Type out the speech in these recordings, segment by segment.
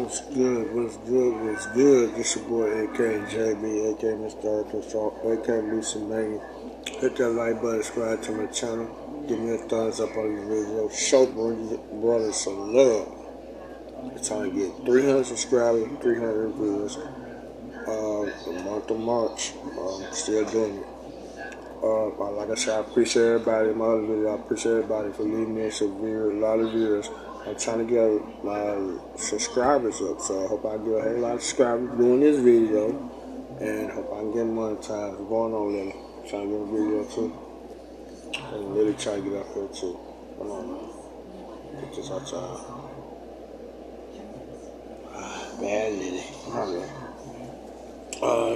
What's good? What's good? What's good? This your boy AK JB, AK Mr. Control, AK Lucy Megan. Hit that like button, subscribe to my channel. Give me a thumbs up on this video. Show brothers some love. It's time to get 300 subscribers, 300 views. The month of March. Still doing it. Like I said, I appreciate everybody in my other video. I appreciate everybody for leaving me some viewers, a lot of viewers. I'm trying to get my subscribers up, so I hope I get a whole lot of subscribers doing this video, and hope I can get monetized. What's going on, Lily? Trying to get a video too. And Lily trying to get up here too. Come on, man. Get this outside. Bad Lily.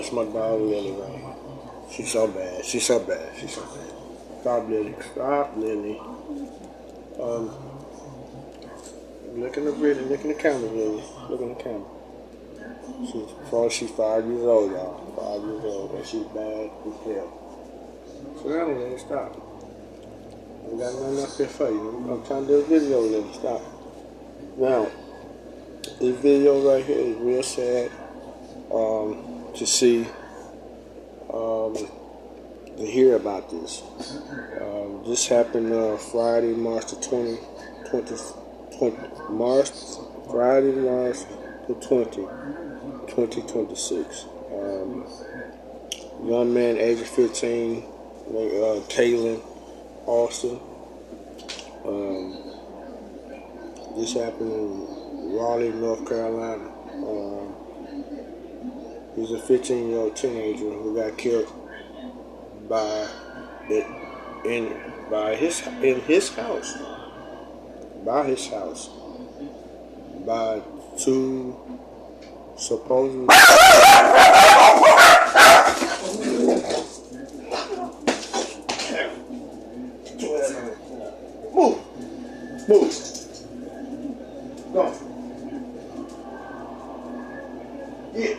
It's my dog Lily, right? She's so bad. She's so bad. She's so bad. Stop, Lily. Stop, Lily. Look in the video. Look in the camera, Lily. Look in the camera. She's 5 years old, y'all. 5 years old, and she's bad as hell. So now, Lily, stop. I got nothing up here for you. I'm trying to do a video, Lily. Stop. Now, this video right here is real sad. To see. To hear about this. This happened Friday, March the 2026. Young man, age of 15, Kalen Austin. This happened in Raleigh, North Carolina. He's a 15-year-old teenager who got killed in his house by two supposedly move go get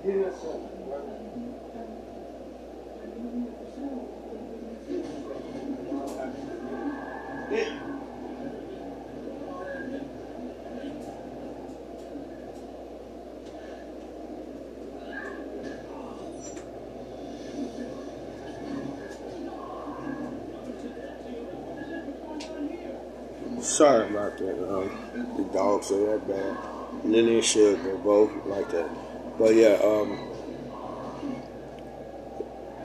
in that side. Sorry about that. The dogs are that bad. Lily and Sugar, they're both like that. But yeah,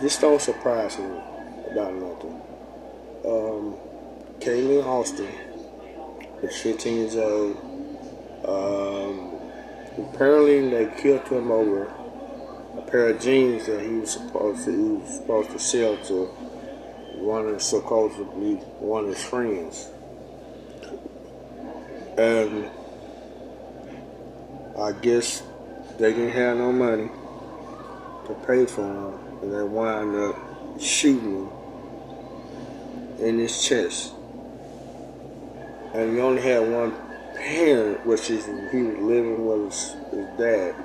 this don't surprise me about nothing. Kalen Austin is 15 years old. Apparently they killed him over a pair of jeans that he was supposed to sell to supposedly one of his friends. And I guess they didn't have no money to pay for him, and they wound up shooting him in his chest. And he only had one parent, which is he was living with his dad.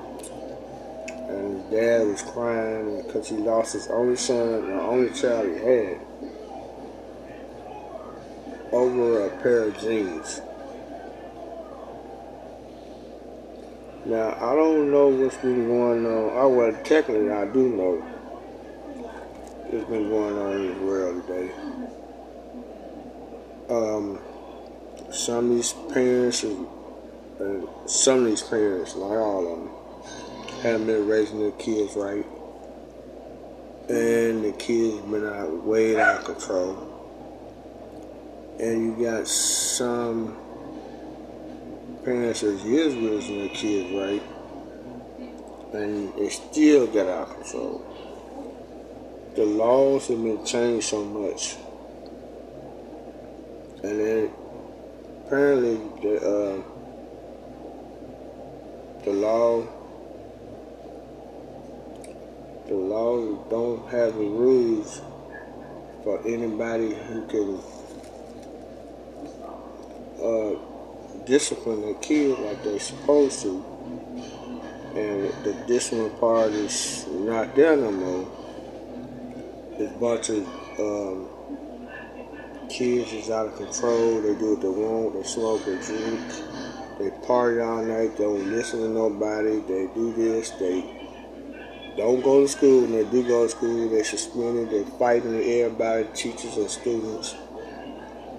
And his dad was crying because he lost his only son, the only child he had, over a pair of jeans. Now, I don't know what's been going on. Technically, I do know what's been going on in this world today. Some of these parents, like all of them, haven't been raising their kids right. And the kids been way out of control. And you got some parents that is raising their kids right, and they still get out of control. The laws have been changed so much, and then apparently the law don't have the rules for anybody who can discipline their kids like they're supposed to, and the discipline part is not there no more. There's a bunch of Kids is out of control. They do what they want. They smoke, they drink, they party all night. They don't listen to nobody. They do this. They don't go to school. When they do go to school, they suspended. They fighting with everybody, teachers and students.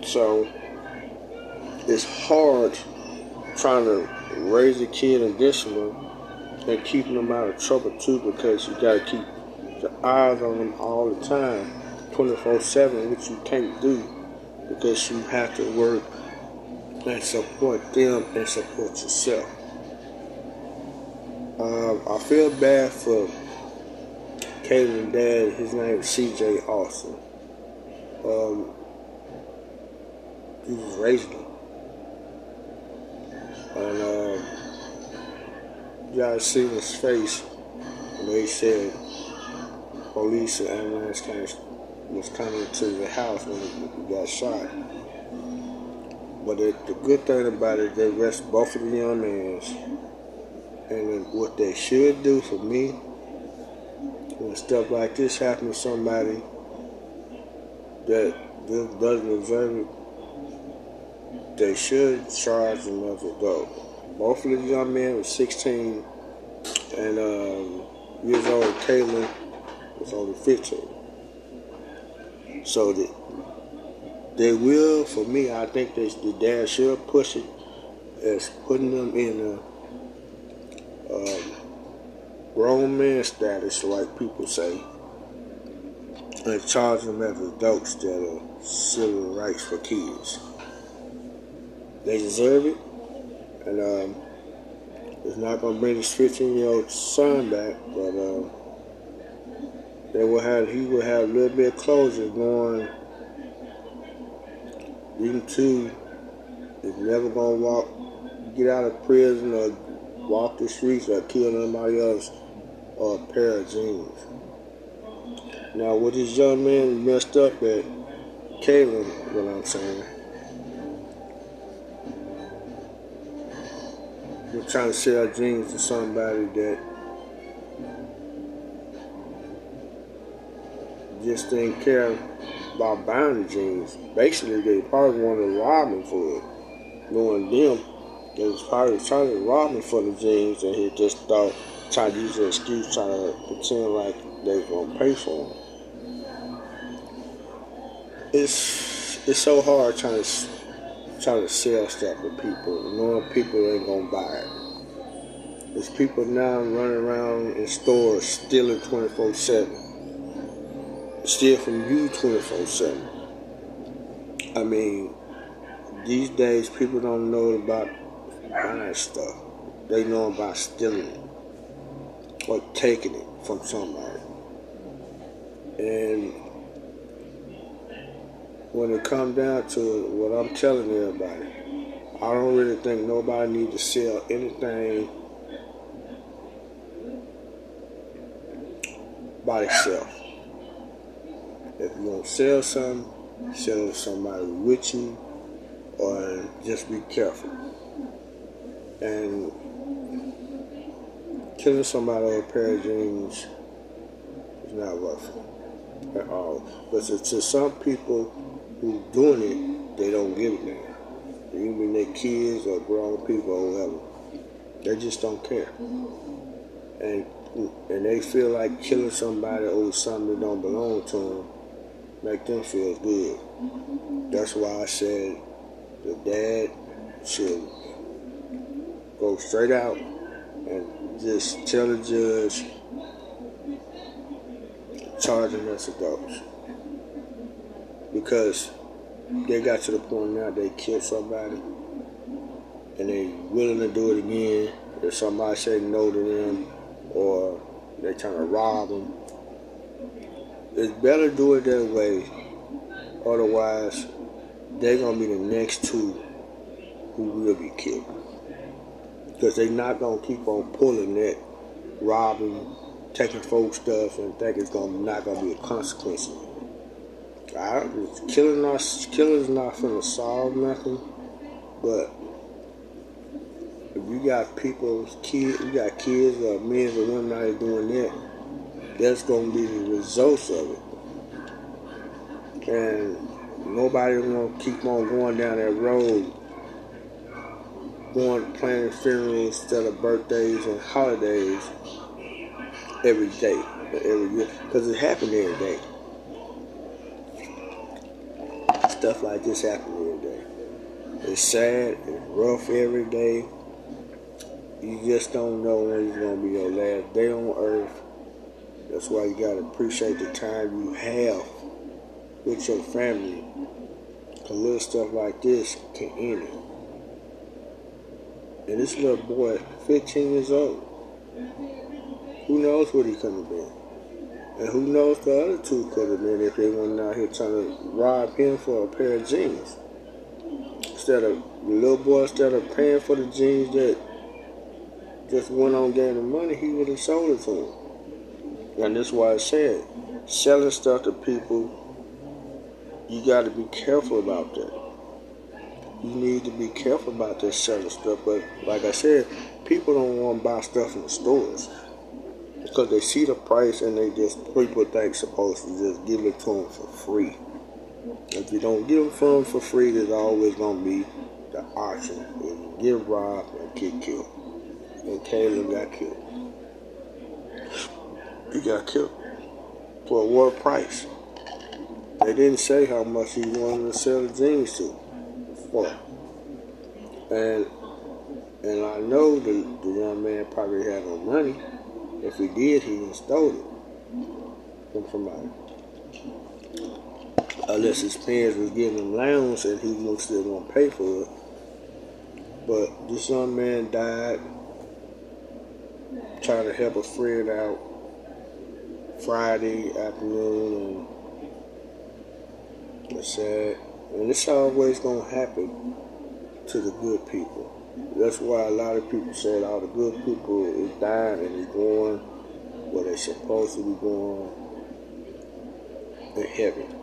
So it's hard trying to raise a kid in discipline and keeping them out of trouble too, because you gotta keep your eyes on them all the time, 24/7, which you can't do because you have to work and support them and support yourself. I feel bad for Caitlin's dad. His name is C.J. Austin. He was raising him. And you gotta see his face when they said police and ambulance was coming to the house when he got shot. But the good thing about it, they arrested both of the young men. And what they should do for me, when stuff like this happens to somebody that doesn't deserve it, they should charge them as adults. Both of the young men were 16 and years old. Caitlin was only 15. So they will, for me, I think the dad should push it as putting them in a grown man status, like people say, and charge them as adults that are civil rights for kids. They deserve it, and it's not going to bring his 15-year-old son back, but he will have a little bit of closure going into, is never going to get out of prison or walk the streets or kill anybody else or a pair of jeans. Now, what this young man messed up at, Caitlin, what I'm saying, we're trying to sell jeans to somebody that just didn't care about buying the jeans. Basically, they probably wanted to rob him for it. Knowing them, they was probably trying to rob him for the jeans, and he just thought, trying to use an excuse, trying to pretend like they was gonna pay for them. It's so hard trying to sell stuff to people, knowing people ain't gonna buy it. There's people now running around in stores stealing 24/7. Steal from you 24/7. I mean, these days people don't know about buying stuff. They know about stealing it or taking it from somebody. And when it comes down to it, what I'm telling everybody, I don't really think nobody needs to sell anything by itself. If you want to sell something, sell it to somebody with you, or just be careful. And killing somebody over a pair of jeans is not worth it at all. But to some people who doing it, they don't give it now. Even their kids or grown people or whatever, they just don't care. And they feel like killing somebody over something that don't belong to them make them feel good. That's why I said the dad should go straight out and just tell the judge, charge them as adults. Because they got to the point now they killed somebody and they willing to do it again if somebody say no to them or they trying to rob them. It's better do it that way, otherwise they're going to be the next two who will be killed. Because they're not going to keep on pulling that, robbing, taking folks' stuff, and think it's not going to be a consequence. Killing is not going to solve nothing, but if you got you got kids or men or women out here doing that, that's going to be the results of it. And Nobody want to keep on going down that road, planning funerals instead of birthdays and holidays every day, every year, because it happened every day. Stuff like this happens every day. It's sad, it's rough every day. You just don't know when it's going to be your last day on earth. That's why you got to appreciate the time you have with your family. Because little stuff like this can end it. And this little boy, 15 years old, who knows what he could have been? And who knows the other two could have been if they went out here trying to rob him for a pair of jeans. The little boy, instead of paying for the jeans that just went on getting the money, he would have sold it to him. And that's why I said, selling stuff to people, you got to be careful about that. You need to be careful about that selling stuff. But like I said, people don't want to buy stuff in the stores because they see the price and people think supposed to just give it to them for free. If you don't give them for free, there's always going to be the option. You get robbed and get killed. And Caleb got killed. He got killed for what price? They didn't say how much he wanted to sell the jeans for. And I know the young man probably had no money. If he did, he done stole it from somebody. Unless his parents was giving him loans and he was still going to pay for it. But this young man died trying to help a friend out Friday afternoon, and it's sad. And it's always going to happen to the good people. That's why a lot of people say all the good people is dying and they're going where they're supposed to be going in heaven.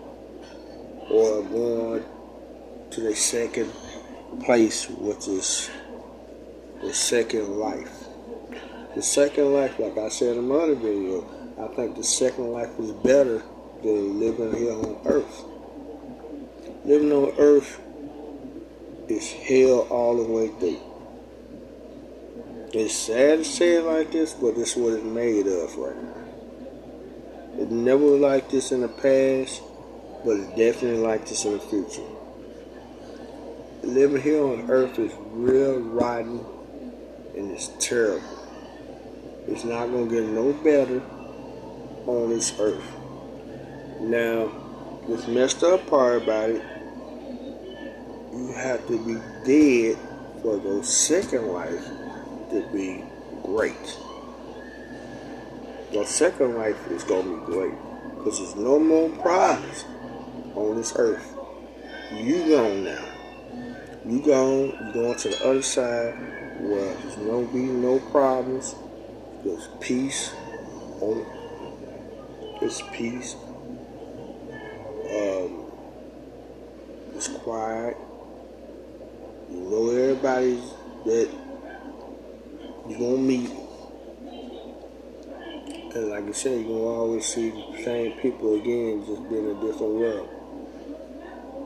Or going to the second place, which is the second life. The second life, like I said in my other video, I think the second life is better than living here on earth. Living on earth is hell all the way through. It's sad to say it like this, but it's what it's made of right now. It never was like this in the past, but it's definitely like this in the future. Living here on earth is real rotten and it's terrible. It's not going to get no better on this earth. Now, this messed up part about it, you have to be dead for your second life to be great. Your second life is going to be great because there's no more problems on this earth. You gone now. You gone. You going to the other side where there's going to be no problems. There's peace. It's peace. It's quiet. You know everybody that you're going to meet. And like I said, you're going to always see the same people again, just being in a different world.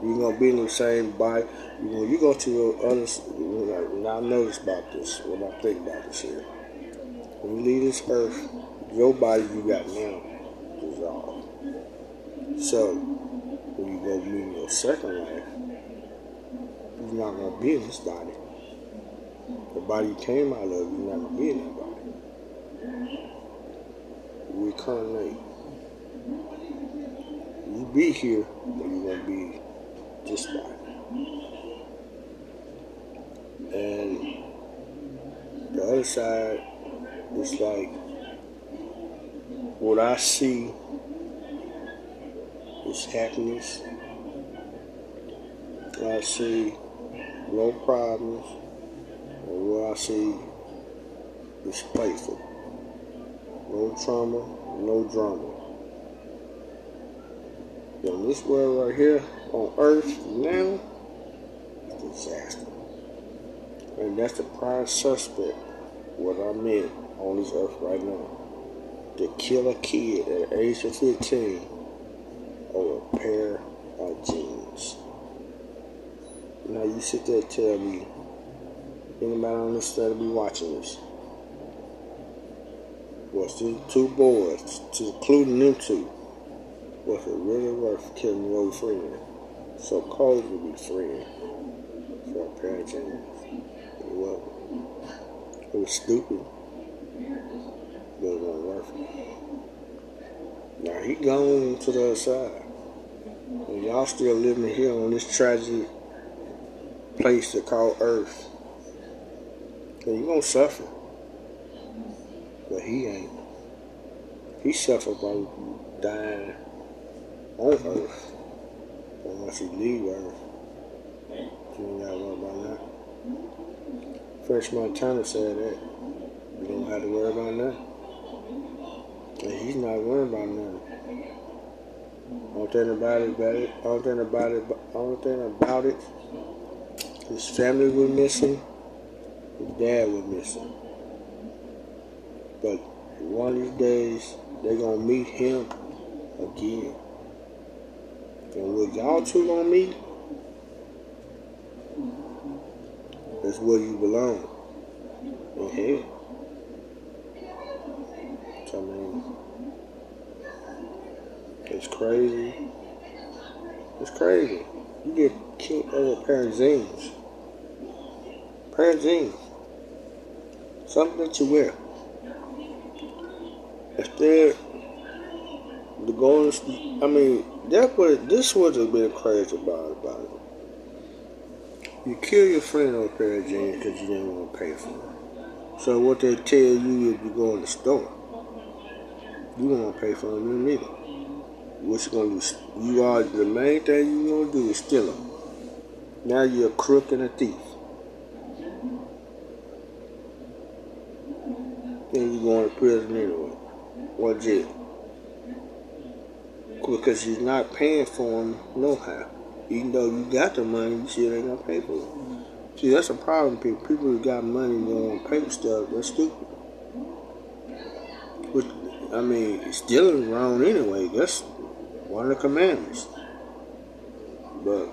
You're going to be in the same body. When you go to your other, and I notice about this, when I think about this here. When you leave this earth, your body you got now is off. So, when you go meet your second life, you're not going to be in this body. The body you came out of, you're not going to be in that body. Reincarnate. You be here, but you're going to be this body. And the other side is like, what I see is happiness. I see no problems. And what I see is playful. No trauma, no drama. In this world right here, on earth now, it's a disaster. And that's the prime suspect, what I'm in on this earth right now. To kill a kid at the age of 15 over a pair of jeans. parents. Now you sit there and tell me, anybody on this side be watching this? Was these two boys, including them two, was it really worth killing the old friend? So Cole would be friend for a pair of jeans. It was stupid, but it wasn't worth it. Now he gone to the other side. And y'all still living here on this tragic place they call Earth. And you gonna suffer. But he ain't. He suffered by dying on Earth. But once he leave Earth, you ain't gotta worry about that. French Montana said that. You don't have to worry about that. And he's not worried about nothing. Only thing about it, his family was missing, his dad was missing. But one of these days, they're gonna meet him again. And where y'all two gonna meet, that's where you belong. In hell. So, I mean, it's crazy. It's crazy. You get killed over a pair of jeans. Pair of jeans. Something that you wear. Instead, the going, I mean, this would have been crazy about it. You kill your friend over a pair of jeans because you didn't want to pay for them. So what they tell you if you go in the store, you don't want to pay for them either. What you gonna do? You are the main thing you gonna do is steal them. Now you're a crook and a thief. Then you're going to prison anyway, or jail, because you're not paying for them no how. Even though you got the money, you still ain't gonna pay for it. See, that's a problem, people. People who got money and don't want to pay for stuff, they're stupid. But, I mean, stealing is wrong anyway. That's one of the commandments. But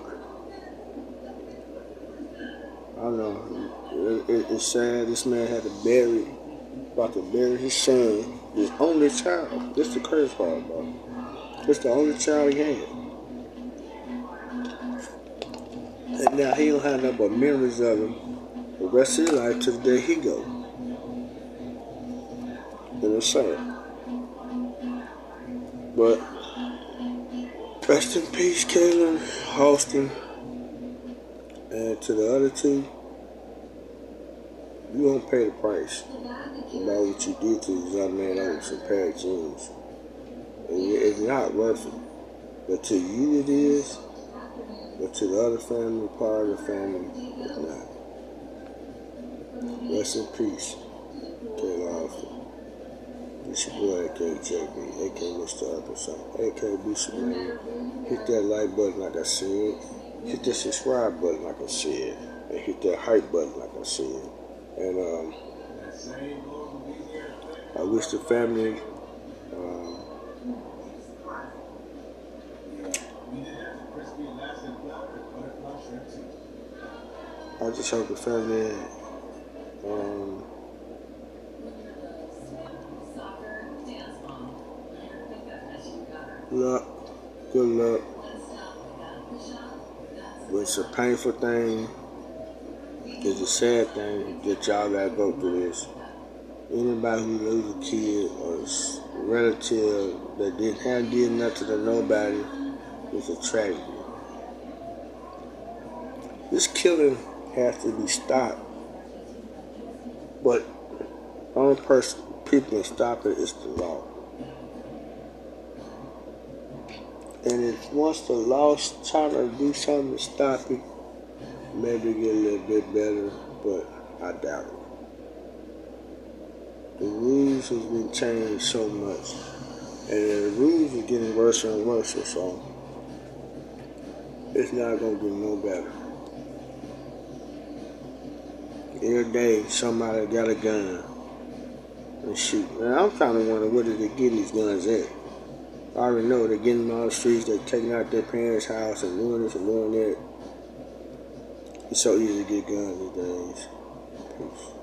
I don't know. It's sad. This man had about to bury his son, his only child. This is the crazy part about it. This the only child he had. And now he don't have nothing but memories of him the rest of his life to the day he go. And it's sad. But rest in peace, Kaylin, Austin, and to the other two, you won't pay the price about what you did to this young man over some pair of jeans. It's not worth it. But to you it is, but to the other family, part of the family, it's not. Rest in peace, Kaylin Austin. It's your boy, AKJB, AK Mr. Arkansas, AK Booster Man. Hit that like button like I said. Hit that subscribe button like I said. And hit that hype button like I said. And I wish the family I just hope the family good luck. But it's a painful thing. It's a sad thing that y'all gotta go through this. Anybody who loses a kid or a relative that did nothing to nobody is a tragedy. This killing has to be stopped. But the only person people can stop it is the law. And if once the law's trying to do something to stop it, maybe get a little bit better, but I doubt it. The rules has been changed so much, and the rules are getting worse and worse, so it's not going to get no better. Every day, somebody got a gun and shoot. And I'm trying to wonder where did they get these guns at? I already know they're getting on the streets, they're taking out their parents' house and doing this and doing that. It's so easy to get guns these days. Peace.